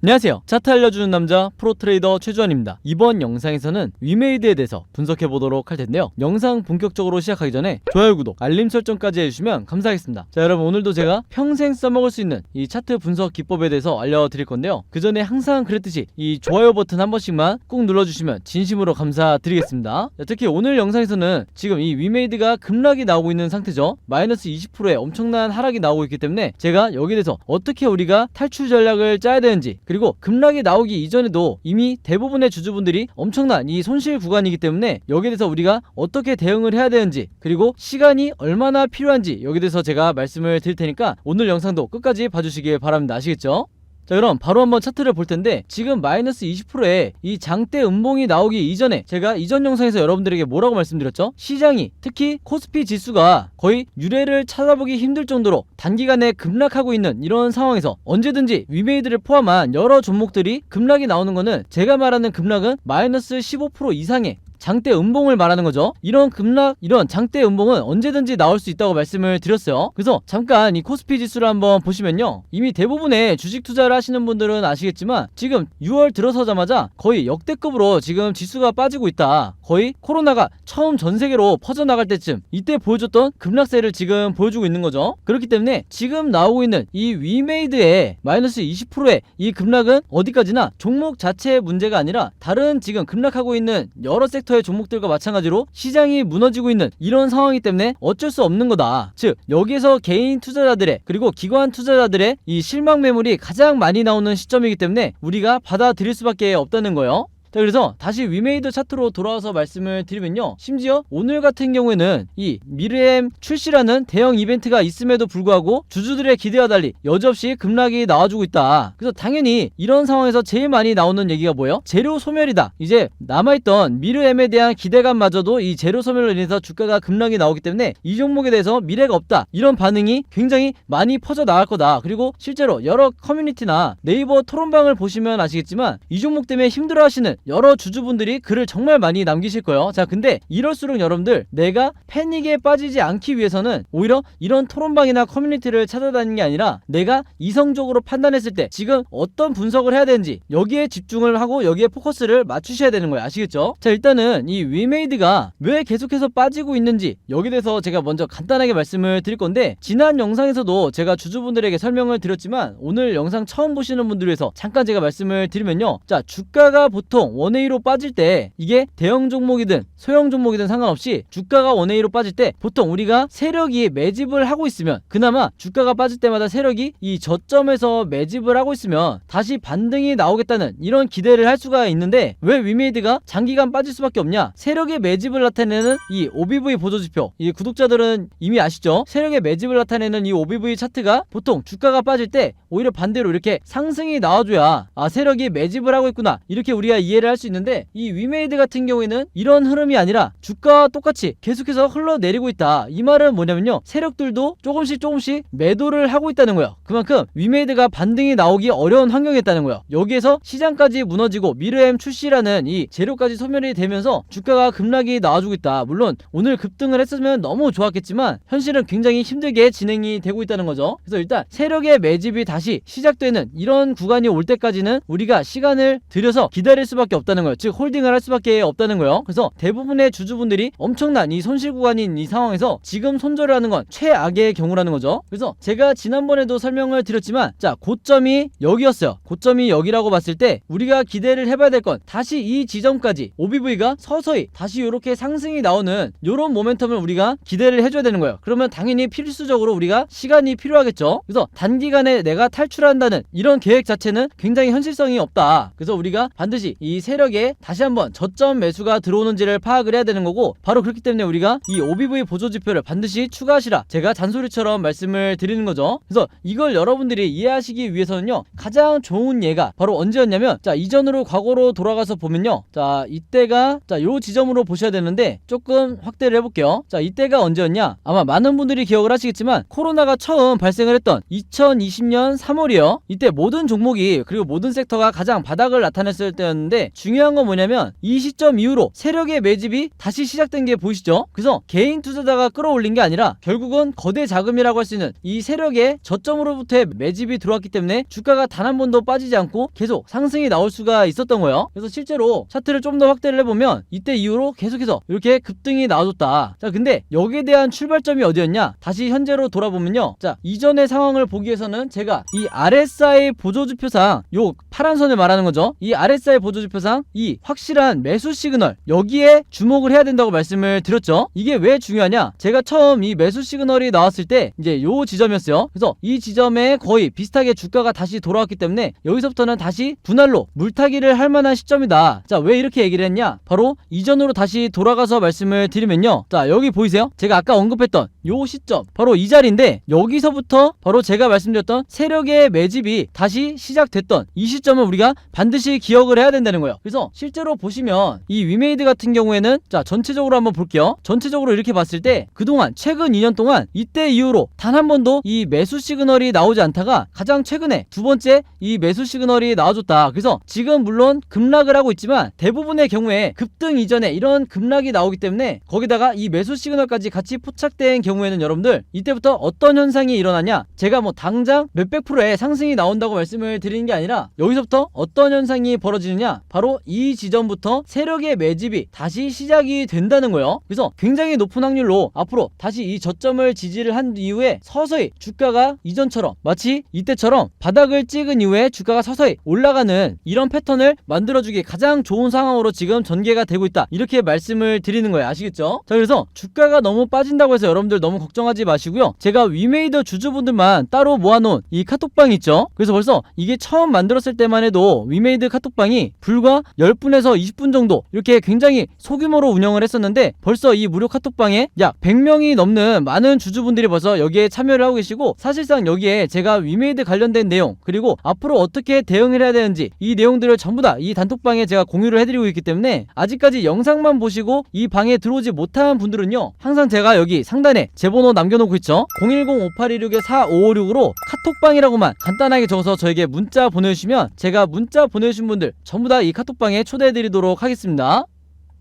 안녕하세요. 차트 알려주는 남자 프로트레이더 최주환입니다. 이번 영상에서는 위메이드에 대해서 분석해보도록 할 텐데요. 영상 본격적으로 시작하기 전에 좋아요, 구독, 알림 설정까지 해주시면 감사하겠습니다. 자, 여러분, 오늘도 제가 평생 써먹을 수 있는 이 차트 분석 기법에 대해서 알려드릴 건데요. 그 전에 항상 그랬듯이 이 좋아요 버튼 한 번씩만 꼭 눌러주시면 진심으로 감사드리겠습니다. 자, 특히 오늘 영상에서는 지금 이 위메이드가 급락이 나오고 있는 상태죠. 마이너스 20%의 엄청난 하락이 나오고 있기 때문에 제가 여기에 대해서 어떻게 우리가 탈출 전략을 짜야 되는지, 그리고 급락이 나오기 이전에도 이미 대부분의 주주분들이 엄청난 이 손실 구간이기 때문에 여기에 대해서 우리가 어떻게 대응을 해야 되는지, 그리고 시간이 얼마나 필요한지 여기에 대해서 제가 말씀을 드릴 테니까 오늘 영상도 끝까지 봐주시길 바랍니다. 아시겠죠? 자, 그럼 바로 한번 차트를 볼 텐데, 지금 마이너스 20%의 이 장대 음봉이 나오기 이전에 제가 이전 영상에서 여러분들에게 뭐라고 말씀드렸죠? 시장이, 특히 코스피 지수가 거의 유례를 찾아보기 힘들 정도로 단기간에 급락하고 있는 이런 상황에서 언제든지 위메이드를 포함한 여러 종목들이 급락이 나오는 거는, 제가 말하는 급락은 마이너스 15% 이상의 장대 음봉을 말하는 거죠. 이런 급락, 이런 장대 음봉은 언제든지 나올 수 있다고 말씀을 드렸어요. 그래서 잠깐 이 코스피 지수를 한번 보시면요, 이미 대부분의 주식 투자를 하시는 분들은 아시겠지만 지금 6월 들어서자마자 거의 역대급으로 지금 지수가 빠지고 있다. 거의 코로나가 처음 전 세계로 퍼져나갈 때쯤, 이때 보여줬던 급락세를 지금 보여주고 있는 거죠. 그렇기 때문에 지금 나오고 있는 이 위메이드의 마이너스 20%의 이 급락은 어디까지나 종목 자체의 문제가 아니라 다른 지금 급락하고 있는 여러 섹터의 종목들과 마찬가지로 시장이 무너지고 있는 이런 상황이기 때문에 어쩔 수 없는 거다. 즉, 여기에서 개인 투자자들의, 그리고 기관 투자자들의 이 실망 매물이 가장 많이 나오는 시점이기 때문에 우리가 받아들일 수밖에 없다는 거예요. 자, 그래서 다시 위메이드 차트로 돌아와서 말씀을 드리면요, 심지어 오늘 같은 경우에는 이 미르엠 출시라는 대형 이벤트가 있음에도 불구하고 주주들의 기대와 달리 여지없이 급락이 나와주고 있다. 그래서 당연히 이런 상황에서 제일 많이 나오는 얘기가 뭐예요? 재료 소멸이다. 이제 남아있던 미르엠에 대한 기대감마저도 이 재료 소멸로 인해서 주가가 급락이 나오기 때문에 이 종목에 대해서 미래가 없다, 이런 반응이 굉장히 많이 퍼져 나갈 거다. 그리고 실제로 여러 커뮤니티나 네이버 토론방을 보시면 아시겠지만 이 종목 때문에 힘들어하시는 여러 주주분들이 글을 정말 많이 남기실 거예요. 자, 근데 이럴수록 여러분들, 내가 패닉에 빠지지 않기 위해서는 오히려 이런 토론방이나 커뮤니티를 찾아다니는 게 아니라 내가 이성적으로 판단했을 때 지금 어떤 분석을 해야 되는지 여기에 집중을 하고 여기에 포커스를 맞추셔야 되는 거예요. 아시겠죠? 자, 일단은 이 위메이드가 왜 계속해서 빠지고 있는지 여기에 대해서 제가 먼저 간단하게 말씀을 드릴 건데, 지난 영상에서도 제가 주주분들에게 설명을 드렸지만 오늘 영상 처음 보시는 분들 위해서 잠깐 제가 말씀을 드리면요, 자, 주가가 보통 1A로 빠질 때, 이게 대형 종목이든 소형 종목이든 상관없이 주가가 1A로 빠질 때 보통 우리가 세력이 매집을 하고 있으면, 그나마 주가가 빠질 때마다 세력이 이 저점에서 매집을 하고 있으면 다시 반등이 나오겠다는 이런 기대를 할 수가 있는데, 왜 위메이드가 장기간 빠질 수밖에 없냐? 세력의 매집을 나타내는 이 OBV 보조지표, 이 구독자들은 이미 아시죠? 세력의 매집을 나타내는 이 OBV 차트가 보통 주가가 빠질 때 오히려 반대로 이렇게 상승이 나와줘야, 아, 세력이 매집을 하고 있구나, 이렇게 우리가 이해를 할 수 있는데, 이 위메이드 같은 경우에는 이런 흐름이 아니라 주가와 똑같이 계속해서 흘러내리고 있다. 이 말은 뭐냐면요, 세력들도 조금씩 매도를 하고 있다는 거예요. 그만큼 위메이드가 반등이 나오기 어려운 환경이 있다는 거예요. 여기에서 시장까지 무너지고 미르엠 출시라는 이 재료까지 소멸이 되면서 주가가 급락이 나와주고 있다. 물론 오늘 급등을 했으면 너무 좋았겠지만 현실은 굉장히 힘들게 진행이 되고 있다는 거죠. 그래서 일단 세력의 매집이 다시 시작되는 이런 구간이 올 때까지는 우리가 시간을 들여서 기다릴 수밖에 없다는 거예요. 즉, 홀딩을 할 수밖에 없다는 거예요. 그래서 대부분의 주주분들이 엄청난 이 손실 구간인 이 상황에서 지금 손절을 하는 건 최악의 경우라는 거죠. 그래서 제가 지난번에도 설명을 드렸지만, 자, 고점이 여기였어요. 고점이 여기라고 봤을 때 우리가 기대를 해봐야 될 건 다시 이 지점까지 OBV가 서서히 다시 이렇게 상승이 나오는 이런 모멘텀을 우리가 기대를 해줘야 되는 거예요. 그러면 당연히 필수적으로 우리가 시간이 필요하겠죠. 그래서 단기간에 내가 탈출한다는 이런 계획 자체는 굉장히 현실성이 없다. 그래서 우리가 반드시 이 세력에 다시 한번 저점 매수가 들어오는지를 파악을 해야 되는 거고, 바로 그렇기 때문에 우리가 이 OBV 보조지표를 반드시 추가하시라, 제가 잔소리처럼 말씀을 드리는 거죠. 그래서 이걸 여러분들이 이해하시기 위해서는요, 가장 좋은 예가 바로 언제였냐면, 자, 이전으로 과거로 돌아가서 보면요, 자, 이때가, 자, 요 지점으로 보셔야 되는데 조금 확대를 해볼게요. 자, 이때가 언제였냐? 아마 많은 분들이 기억을 하시겠지만 코로나가 처음 발생을 했던 2020년 3월이에요. 이때 모든 종목이, 그리고 모든 섹터가 가장 바닥을 나타냈을 때였는데, 근데 중요한 건 뭐냐면 이 시점 이후로 세력의 매집이 다시 시작된 게 보이시죠? 그래서 개인 투자자가 끌어올린 게 아니라 결국은 거대 자금이라고 할 수 있는 이 세력의 저점으로부터의 매집이 들어왔기 때문에 주가가 단 한 번도 빠지지 않고 계속 상승이 나올 수가 있었던 거예요. 그래서 실제로 차트를 좀 더 확대를 해보면 이때 이후로 계속해서 이렇게 급등이 나와줬다. 자, 근데 여기에 대한 출발점이 어디였냐? 다시 현재로 돌아보면요. 자, 이전의 상황을 보기 위해서는 제가 이 RSI 보조지표상, 요 파란 선을 말하는 거죠. 이 RSI 보조지표상 이 확실한 매수 시그널, 여기에 주목을 해야 된다고 말씀을 드렸죠. 이게 왜 중요하냐? 제가 처음 이 매수 시그널이 나왔을 때 이제 요 지점이었어요. 그래서 이 지점에 거의 비슷하게 주가가 다시 돌아왔기 때문에 여기서부터는 다시 분할로 물타기를 할 만한 시점이다. 자, 왜 이렇게 얘기를 했냐? 바로 이전으로 다시 돌아가서 말씀을 드리면요. 자, 여기 보이세요? 제가 아까 언급했던 요 시점, 바로 이 자리인데 여기서부터 바로 제가 말씀드렸던 세력의 매집이 다시 시작됐던 이 시점을 우리가 반드시 기억을 해야 된다는 거예요. 그래서 실제로 보시면 이 위메이드 같은 경우에는, 자, 전체적으로 한번 볼게요. 전체적으로 이렇게 봤을 때 그동안 최근 2년 동안 이때 이후로 단 한 번도 이 매수 시그널이 나오지 않다가 가장 최근에 두 번째 이 매수 시그널이 나와줬다. 그래서 지금 물론 급락을 하고 있지만 대부분의 경우에 급등 이전에 이런 급락이 나오기 때문에 거기다가 이 매수 시그널까지 같이 포착된 경우에는 여러분들 이때부터 어떤 현상이 일어나냐, 제가 뭐 당장 몇백 프로의 상승이 나온다고 말씀을 드리는 게 아니라 여기서부터 어떤 현상이 벌어지느냐, 바로 이 지점부터 세력의 매집이 다시 시작이 된다는 거예요. 그래서 굉장히 높은 확률로 앞으로 다시 이 저점을 지지를 한 이후에 서서히 주가가 이전처럼 마치 이때처럼 바닥을 찍은 이후에 주가가 서서히 올라가는 이런 패턴을 만들어주기 가장 좋은 상황으로 지금 전개가 되고 있다, 이렇게 말씀을 드리는 거예요. 아시겠죠? 자, 그래서 주가가 너무 빠진다고 해서 여러분들 너무 걱정하지 마시고요. 제가 위메이더 주주분들만 따로 모아놓은 이 카톡방 있죠? 그래서 벌써 이게 처음 만들었을 때만 해도 위메이드 카톡방이 불과 10분에서 20분 정도 이렇게 굉장히 소규모로 운영을 했었는데 벌써 이 무료 카톡방에 약 100명이 넘는 많은 주주분들이 벌써 여기에 참여를 하고 계시고, 사실상 여기에 제가 위메이드 관련된 내용, 그리고 앞으로 어떻게 대응을 해야 되는지 이 내용들을 전부 다 이 단톡방에 제가 공유를 해드리고 있기 때문에 아직까지 영상만 보시고 이 방에 들어오지 못한 분들은요, 항상 제가 여기 상단에 제 번호 남겨놓고 있죠. 010-5816-4556으로 카톡방이라고만 간단하게 적어서 저에게 문자 보내주시면 제가 문자 보내주신 분들 전부 다 이 카톡방에 초대해드리도록 하겠습니다.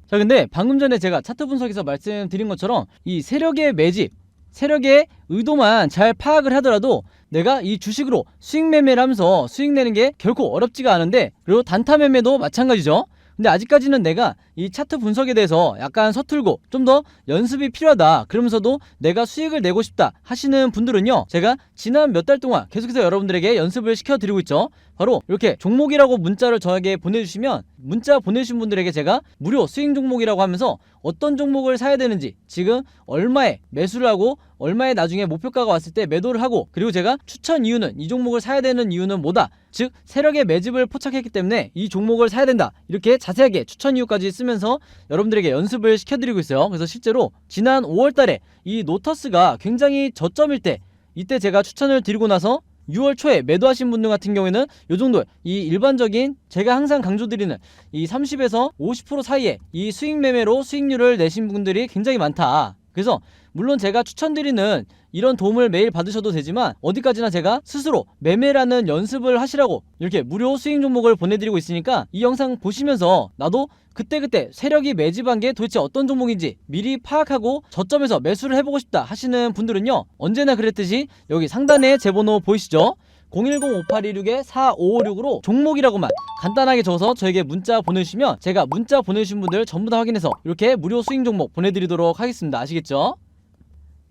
자, 근데 방금 전에 제가 차트 분석에서 말씀드린 것처럼 이 세력의 매집, 세력의 의도만 잘 파악을 하더라도 내가 이 주식으로 수익 매매를 하면서 수익 내는 게 결코 어렵지가 않은데, 그리고 단타 매매도 마찬가지죠. 근데 아직까지는 내가 이 차트 분석에 대해서 약간 서툴고 좀 더 연습이 필요하다, 그러면서도 내가 수익을 내고 싶다 하시는 분들은요, 제가 지난 몇 달 동안 계속해서 여러분들에게 연습을 시켜드리고 있죠. 바로 이렇게 종목이라고 문자를 저에게 보내주시면 문자 보내주신 분들에게 제가 무료 수익 종목이라고 하면서 어떤 종목을 사야 되는지, 지금 얼마에 매수를 하고 얼마에 나중에 목표가가 왔을 때 매도를 하고, 그리고 제가 추천 이유는, 이 종목을 사야 되는 이유는 뭐다, 즉 세력의 매집을 포착했기 때문에 이 종목을 사야 된다, 이렇게 자세하게 추천 이유까지 쓰면서 여러분들에게 연습을 시켜드리고 있어요. 그래서 실제로 지난 5월달에 이 노터스가 굉장히 저점일 때, 이때 제가 추천을 드리고 나서 6월 초에 매도하신 분들 같은 경우에는 요 정도, 이 일반적인 제가 항상 강조드리는 이 30에서 50% 사이에 이 수익 매매로 수익률을 내신 분들이 굉장히 많다. 그래서 물론 제가 추천드리는 이런 도움을 매일 받으셔도 되지만 어디까지나 제가 스스로 매매라는 연습을 하시라고 이렇게 무료 수익 종목을 보내드리고 있으니까 이 영상 보시면서 나도 그때그때 세력이 매집한 게 도대체 어떤 종목인지 미리 파악하고 저점에서 매수를 해보고 싶다 하시는 분들은요, 언제나 그랬듯이 여기 상단에 제 번호 보이시죠? 010-5816-4556으로 종목이라고만 간단하게 적어서 저에게 문자 보내주시면 제가 문자 보내주신 분들 전부 다 확인해서 이렇게 무료 수익 종목 보내드리도록 하겠습니다. 아시겠죠?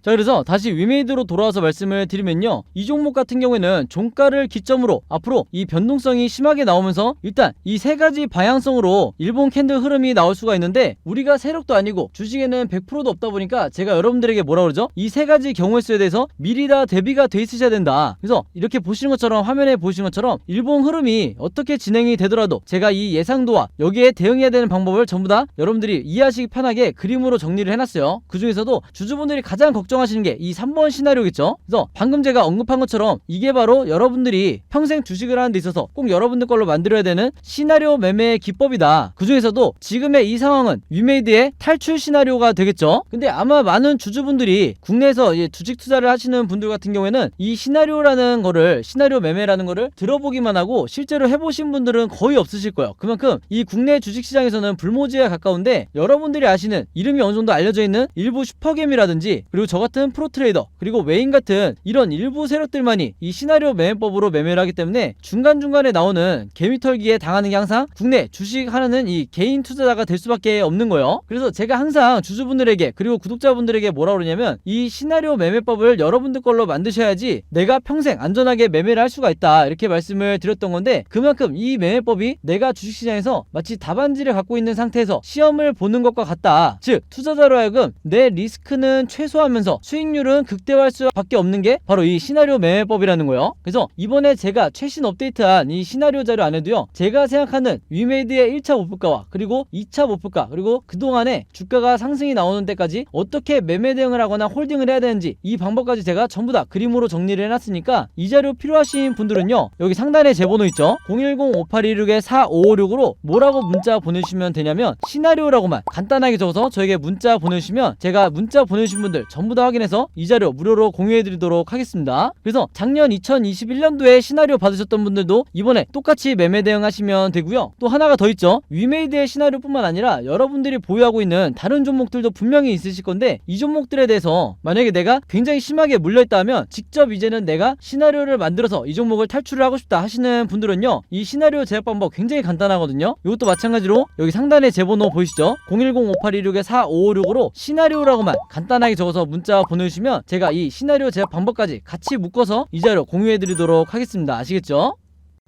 자, 그래서 다시 위메이드로 돌아와서 말씀을 드리면요, 이 종목 같은 경우에는 종가를 기점으로 앞으로 이 변동성이 심하게 나오면서 일단 이 세 가지 방향성으로 일본 캔들 흐름이 나올 수가 있는데, 우리가 세력도 아니고 주식에는 100%도 없다 보니까 제가 여러분들에게 뭐라 그러죠? 이 세 가지 경우의 수에 대해서 미리 다 대비가 돼 있으셔야 된다. 그래서 이렇게 보시는 것처럼, 화면에 보시는 것처럼 일본 흐름이 어떻게 진행이 되더라도 제가 이 예상도와 여기에 대응해야 되는 방법을 전부 다 여러분들이 이해하시기 편하게 그림으로 정리를 해놨어요. 그 중에서도 주주분들이 가장 걱정 걱정하시는 게 이 3번 시나리오겠죠. 그래서 방금 제가 언급한 것처럼 이게 바로 여러분들이 평생 주식을 하는 데 있어서 꼭 여러분들 걸로 만들어야 되는 시나리오 매매의 기법이다. 그 중에서도 지금의 이 상황은 위메이드의 탈출 시나리오가 되겠죠. 근데 아마 많은 주주분들이 국내에서 주식 투자를 하시는 분들 같은 경우에는 이 시나리오라는 거를, 시나리오 매매라는 거를 들어보기만 하고 실제로 해보신 분들은 거의 없으실 거예요. 그만큼 이 국내 주식시장에서는 불모지에 가까운데, 여러분들이 아시는 이름이 어느 정도 알려져 있는 일부 슈퍼겜이라든지, 그리고 저 같은 프로트레이더, 그리고 웨인 같은 이런 일부 세력들만이 이 시나리오 매매법으로 매매를 하기 때문에 중간중간에 나오는 개미털기에 당하는 게 항상 국내 주식하는 이 개인 투자자가 될 수밖에 없는 거예요. 그래서 제가 항상 주주분들에게 그리고 구독자분들에게 뭐라 그러냐면, 이 시나리오 매매법을 여러분들 걸로 만드셔야지 내가 평생 안전하게 매매를 할 수가 있다, 이렇게 말씀을 드렸던 건데, 그만큼 이 매매법이 내가 주식시장에서 마치 답안지를 갖고 있는 상태에서 시험을 보는 것과 같다. 즉 투자자로 하여금 내 리스크는 최소화하면서 수익률은 극대화할 수밖에 없는 게 바로 이 시나리오 매매법이라는 거예요. 그래서 이번에 제가 최신 업데이트한 이 시나리오 자료 안에도요, 제가 생각하는 위메이드의 1차 목표가와 그리고 2차 목표가, 그리고 그동안에 주가가 상승이 나오는 때까지 어떻게 매매 대응을 하거나 홀딩을 해야 되는지, 이 방법까지 제가 전부 다 그림으로 정리를 해놨으니까 이 자료 필요하신 분들은요, 여기 상단에 제 번호 있죠, 010-5816-4556으로 뭐라고 문자 보내주시면 되냐면, 시나리오라고만 간단하게 적어서 저에게 문자 보내주시면 제가 문자 보내주신 분들 전부 다 확인해서 이 자료 무료로 공유해드리도록 하겠습니다. 그래서 작년 2021년도에 시나리오 받으셨던 분들도 이번에 똑같이 매매 대응하시면 되고요. 또 하나가 더 있죠. 위메이드의 시나리오뿐만 아니라 여러분들이 보유하고 있는 다른 종목들도 분명히 있으실 건데, 이 종목들에 대해서 만약에 내가 굉장히 심하게 물려있다 하면 직접 이제는 내가 시나리오를 만들어서 이 종목을 탈출을 하고 싶다 하시는 분들은요, 이 시나리오 제작 방법 굉장히 간단하거든요. 이것도 마찬가지로 여기 상단에 제 번호 보이시죠? 010-5816-4556으로 시나리오라고만 간단하게 적어서 문자 보내주시면 제가 이 시나리오 제작 방법까지 같이 묶어서 이 자료 공유해드리도록 하겠습니다. 아시겠죠?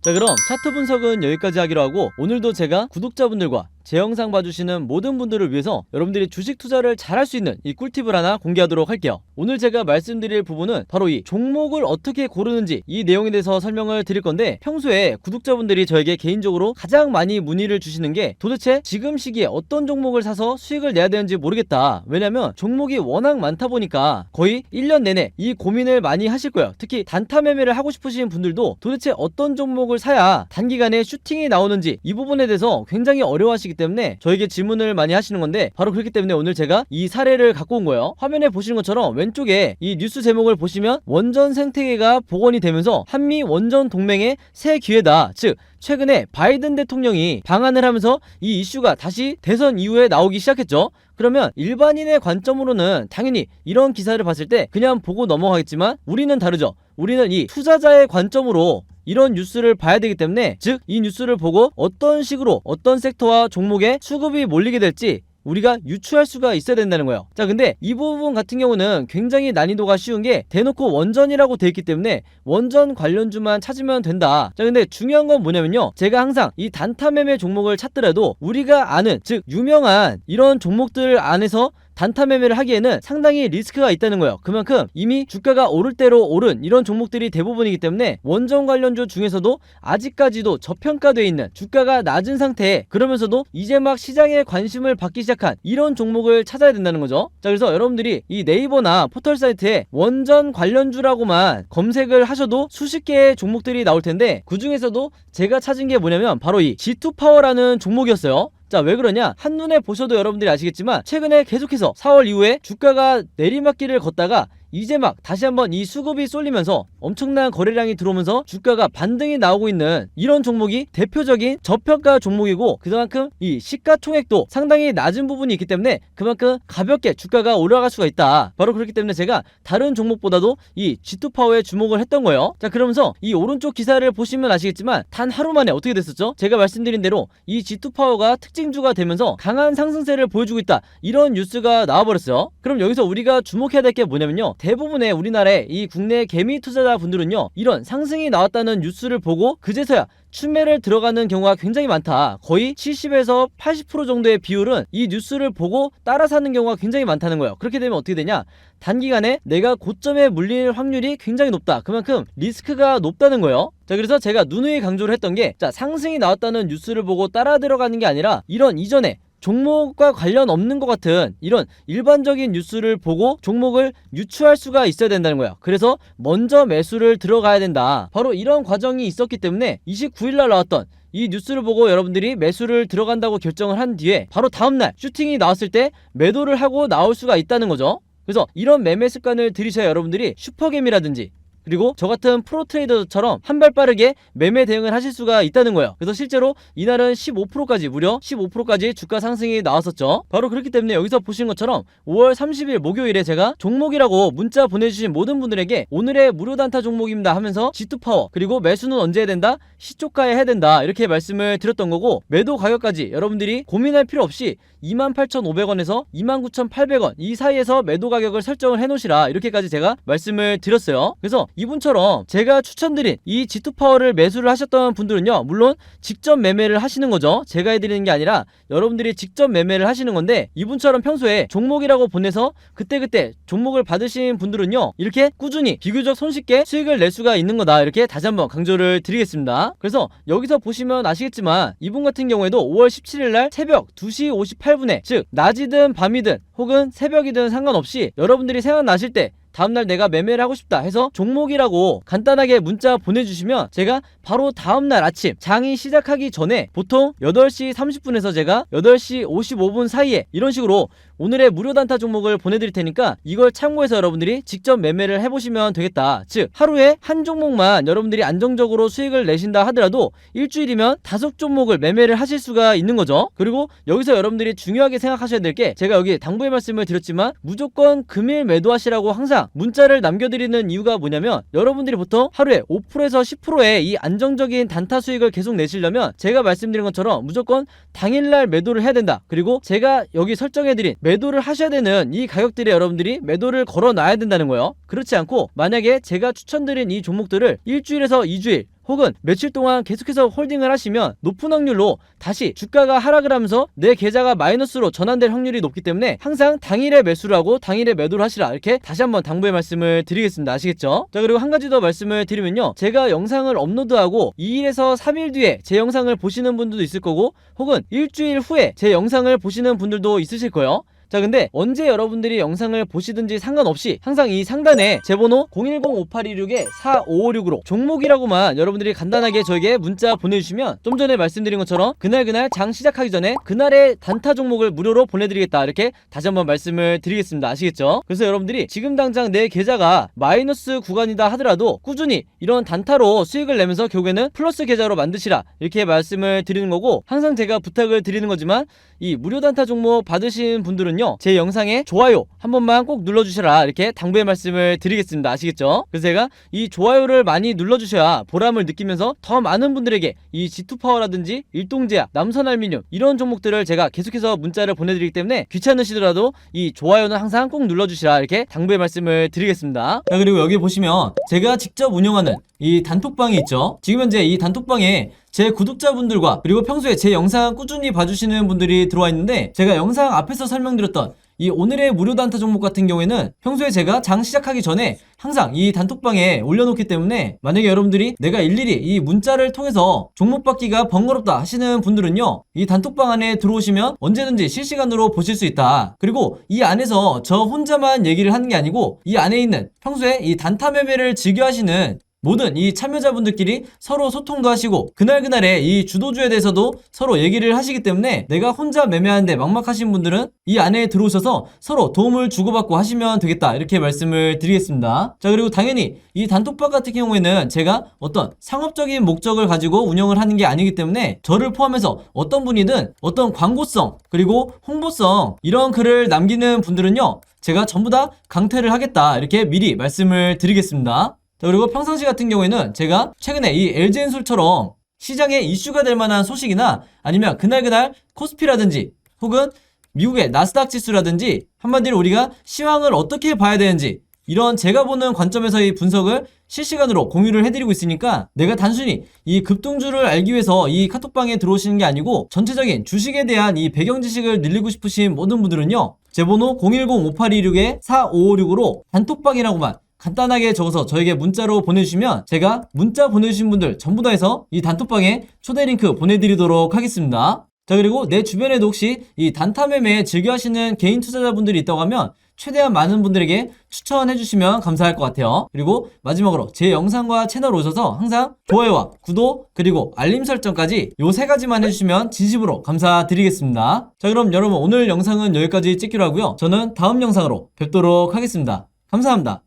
자, 그럼 차트 분석은 여기까지 하기로 하고, 오늘도 제가 구독자분들과 제 영상 봐주시는 모든 분들을 위해서 여러분들이 주식 투자를 잘할 수 있는 이 꿀팁을 하나 공개하도록 할게요. 오늘 제가 말씀드릴 부분은 바로 이 종목을 어떻게 고르는지, 이 내용에 대해서 설명을 드릴 건데, 평소에 구독자분들이 저에게 개인적으로 가장 많이 문의를 주시는 게, 도대체 지금 시기에 어떤 종목을 사서 수익을 내야 되는지 모르겠다. 왜냐면 종목이 워낙 많다 보니까 거의 1년 내내 이 고민을 많이 하실 거예요. 특히 단타 매매를 하고 싶으신 분들도 도대체 어떤 종목을 사야 단기간에 슈팅이 나오는지, 이 부분에 대해서 굉장히 어려워하시기 때문에 저에게 질문을 많이 하시는 건데, 바로 그렇기 때문에 오늘 제가 이 사례를 갖고 온 거예요. 화면에 보시는 것처럼 왼쪽에 이 뉴스 제목을 보시면 원전 생태계가 복원이 되면서 한미 원전 동맹의 새 기회다, 즉 최근에 바이든 대통령이 방한을 하면서 이 이슈가 다시 대선 이후에 나오기 시작했죠. 그러면 일반인의 관점으로는 당연히 이런 기사를 봤을 때 그냥 보고 넘어가겠지만, 우리는 다르죠. 우리는 이 투자자의 관점으로 이런 뉴스를 봐야 되기 때문에, 즉 이 뉴스를 보고 어떤 식으로 어떤 섹터와 종목에 수급이 몰리게 될지 우리가 유추할 수가 있어야 된다는 거예요. 자, 근데 이 부분 같은 경우는 굉장히 난이도가 쉬운 게, 대놓고 원전이라고 돼 있기 때문에 원전 관련주만 찾으면 된다. 자, 근데 중요한 건 뭐냐면요, 제가 항상 이 단타 매매 종목을 찾더라도 우리가 아는, 즉 유명한 이런 종목들 안에서 단타 매매를 하기에는 상당히 리스크가 있다는 거예요. 그만큼 이미 주가가 오를 대로 오른 이런 종목들이 대부분이기 때문에, 원전 관련주 중에서도 아직까지도 저평가되어 있는, 주가가 낮은 상태에 그러면서도 이제 막 시장에 관심을 받기 시작한 이런 종목을 찾아야 된다는 거죠. 자, 그래서 여러분들이 이 네이버나 포털 사이트에 원전 관련주라고만 검색을 하셔도 수십 개의 종목들이 나올 텐데, 그 중에서도 제가 찾은 게 뭐냐면 바로 이 G2파워라는 종목이었어요. 자, 왜 그러냐? 한눈에 보셔도 여러분들이 아시겠지만 최근에 계속해서 4월 이후에 주가가 내리막길을 걷다가 이제 막 다시 한번 이 수급이 쏠리면서 엄청난 거래량이 들어오면서 주가가 반등이 나오고 있는 이런 종목이 대표적인 저평가 종목이고, 그만큼 이 시가총액도 상당히 낮은 부분이 있기 때문에 그만큼 가볍게 주가가 올라갈 수가 있다. 바로 그렇기 때문에 제가 다른 종목보다도 이 G2파워에 주목을 했던 거예요. 자, 그러면서 이 오른쪽 기사를 보시면 아시겠지만 단 하루 만에 어떻게 됐었죠? 제가 말씀드린 대로 이 G2파워가 특징주가 되면서 강한 상승세를 보여주고 있다, 이런 뉴스가 나와버렸어요. 그럼 여기서 우리가 주목해야 될 게 뭐냐면요, 대부분의 우리나라의 이 국내 개미 투자자분들은요, 이런 상승이 나왔다는 뉴스를 보고 그제서야 추매를 들어가는 경우가 굉장히 많다. 거의 70에서 80% 정도의 비율은 이 뉴스를 보고 따라 사는 경우가 굉장히 많다는 거예요. 그렇게 되면 어떻게 되냐? 단기간에 내가 고점에 물릴 확률이 굉장히 높다. 그만큼 리스크가 높다는 거예요. 자, 그래서 제가 누누이 강조를 했던 게, 자, 상승이 나왔다는 뉴스를 보고 따라 들어가는 게 아니라 이런 이전에 종목과 관련 없는 것 같은 이런 일반적인 뉴스를 보고 종목을 유추할 수가 있어야 된다는 거예요. 그래서 먼저 매수를 들어가야 된다. 바로 이런 과정이 있었기 때문에 29일날 나왔던 이 뉴스를 보고 여러분들이 매수를 들어간다고 결정을 한 뒤에 바로 다음날 슈팅이 나왔을 때 매도를 하고 나올 수가 있다는 거죠. 그래서 이런 매매 습관을 들이셔야 여러분들이 슈퍼겜이라든지 그리고 저 같은 프로 트레이더처럼 한 발 빠르게 매매 대응을 하실 수가 있다는 거예요. 그래서 실제로 이날은 15%까지 무려 15%까지 주가 상승이 나왔었죠. 바로 그렇기 때문에 여기서 보신 것처럼 5월 30일 목요일에 제가 종목이라고 문자 보내주신 모든 분들에게 오늘의 무료 단타 종목입니다 하면서 G2파워 그리고 매수는 언제 해야 된다? 시초가에 해야 된다 이렇게 말씀을 드렸던 거고 매도 가격까지 여러분들이 고민할 필요 없이 28,500원에서 29,800원 이 사이에서 매도 가격을 설정을 해놓으시라 이렇게까지 제가 말씀을 드렸어요. 그래서 이분처럼 제가 추천드린 이 G2파워를 매수를 하셨던 분들은요 물론 직접 매매를 하시는 거죠. 제가 해드리는 게 아니라 여러분들이 직접 매매를 하시는 건데 이분처럼 평소에 종목이라고 보내서 그때그때 종목을 받으신 분들은요 이렇게 꾸준히 비교적 손쉽게 수익을 낼 수가 있는 거다 이렇게 다시 한번 강조를 드리겠습니다. 그래서 여기서 보시면 아시겠지만 이분 같은 경우에도 5월 17일날 새벽 2시 58분에 즉 낮이든 밤이든 혹은 새벽이든 상관없이 여러분들이 생각나실 때 다음날 내가 매매를 하고 싶다 해서 종목이라고 간단하게 문자 보내주시면 제가 바로 다음날 아침 장이 시작하기 전에 보통 8시 30분에서 제가 8시 55분 사이에 이런 식으로 오늘의 무료 단타 종목을 보내드릴 테니까 이걸 참고해서 여러분들이 직접 매매를 해보시면 되겠다. 즉 하루에 한 종목만 여러분들이 안정적으로 수익을 내신다 하더라도 일주일이면 5종목을 매매를 하실 수가 있는 거죠. 그리고 여기서 여러분들이 중요하게 생각하셔야 될 게 제가 여기 당부의 말씀을 드렸지만 무조건 금일 매도하시라고 항상 문자를 남겨드리는 이유가 뭐냐면 여러분들이 보통 하루에 5%에서 10%의 이 안정적인 단타 수익을 계속 내시려면 제가 말씀드린 것처럼 무조건 당일날 매도를 해야 된다. 그리고 제가 여기 설정해드린 매도를 하셔야 되는 이 가격들에 여러분들이 매도를 걸어놔야 된다는 거예요. 그렇지 않고 만약에 제가 추천드린 이 종목들을 일주일에서 2주일 혹은 며칠 동안 계속해서 홀딩을 하시면 높은 확률로 다시 주가가 하락을 하면서 내 계좌가 마이너스로 전환될 확률이 높기 때문에 항상 당일에 매수를 하고 당일에 매도를 하시라 이렇게 다시 한번 당부의 말씀을 드리겠습니다. 아시겠죠? 자 그리고 한 가지 더 말씀을 드리면요 제가 영상을 업로드하고 2일에서 3일 뒤에 제 영상을 보시는 분들도 있을 거고 혹은 일주일 후에 제 영상을 보시는 분들도 있으실 거예요. 자 근데 언제 여러분들이 영상을 보시든지 상관없이 항상 이 상단에 제 번호 010-5826-4556으로 종목이라고만 여러분들이 간단하게 저에게 문자 보내주시면 좀 전에 말씀드린 것처럼 그날 장 시작하기 전에 그날의 단타 종목을 무료로 보내드리겠다 이렇게 다시 한번 말씀을 드리겠습니다. 아시겠죠? 그래서 여러분들이 지금 당장 내 계좌가 마이너스 구간이다 하더라도 꾸준히 이런 단타로 수익을 내면서 결국에는 플러스 계좌로 만드시라 이렇게 말씀을 드리는 거고 항상 제가 부탁을 드리는 거지만 이 무료 단타 종목 받으신 분들은요 제 영상에 좋아요 한 번만 꼭 눌러주셔라 이렇게 당부의 말씀을 드리겠습니다. 아시겠죠? 그래서 제가 이 좋아요를 많이 눌러주셔야 보람을 느끼면서 더 많은 분들에게 이 G2파워라든지 일동제약, 남선알미늄 이런 종목들을 제가 계속해서 문자를 보내드리기 때문에 귀찮으시더라도 이 좋아요는 항상 꼭 눌러주시라 이렇게 당부의 말씀을 드리겠습니다. 자 그리고 여기 보시면 제가 직접 운영하는 이 단톡방이 있죠. 지금 현재 이 단톡방에 제 구독자분들과 그리고 평소에 제 영상 꾸준히 봐주시는 분들이 들어와 있는데 제가 영상 앞에서 설명드렸던 이 오늘의 무료 단타 종목 같은 경우에는 평소에 제가 장 시작하기 전에 항상 이 단톡방에 올려놓기 때문에 만약에 여러분들이 내가 일일이 이 문자를 통해서 종목 받기가 번거롭다 하시는 분들은요 이 단톡방 안에 들어오시면 언제든지 실시간으로 보실 수 있다. 그리고 이 안에서 저 혼자만 얘기를 하는 게 아니고 이 안에 있는 평소에 이 단타 매매를 즐겨 하시는 모든 이 참여자분들끼리 서로 소통도 하시고 그날그날의 이 주도주에 대해서도 서로 얘기를 하시기 때문에 내가 혼자 매매하는데 막막하신 분들은 이 안에 들어오셔서 서로 도움을 주고받고 하시면 되겠다 이렇게 말씀을 드리겠습니다. 자 그리고 당연히 이 단톡방 같은 경우에는 제가 어떤 상업적인 목적을 가지고 운영을 하는 게 아니기 때문에 저를 포함해서 어떤 분이든 어떤 광고성 그리고 홍보성 이런 글을 남기는 분들은요 제가 전부 다 강퇴를 하겠다 이렇게 미리 말씀을 드리겠습니다. 자, 그리고 평상시 같은 경우에는 제가 최근에 이 LG엔솔처럼 시장에 이슈가 될 만한 소식이나 아니면 그날 코스피라든지 혹은 미국의 나스닥 지수라든지 한마디로 우리가 시황을 어떻게 봐야 되는지 이런 제가 보는 관점에서의 분석을 실시간으로 공유를 해드리고 있으니까 내가 단순히 이 급등주를 알기 위해서 이 카톡방에 들어오시는 게 아니고 전체적인 주식에 대한 이 배경 지식을 늘리고 싶으신 모든 분들은요 제 번호 010-5826-4556으로 단톡방이라고만 간단하게 적어서 저에게 문자로 보내주시면 제가 문자 보내주신 분들 전부 다 해서 이 단톡방에 초대 링크 보내드리도록 하겠습니다. 자, 그리고 내 주변에도 혹시 이 단타 매매 즐겨 하시는 개인 투자자분들이 있다고 하면 최대한 많은 분들에게 추천해 주시면 감사할 것 같아요. 그리고 마지막으로 제 영상과 채널 오셔서 항상 좋아요와 구독 그리고 알림 설정까지 요 세 가지만 해주시면 진심으로 감사드리겠습니다. 자, 그럼 여러분 오늘 영상은 여기까지 찍기로 하고요. 저는 다음 영상으로 뵙도록 하겠습니다. 감사합니다.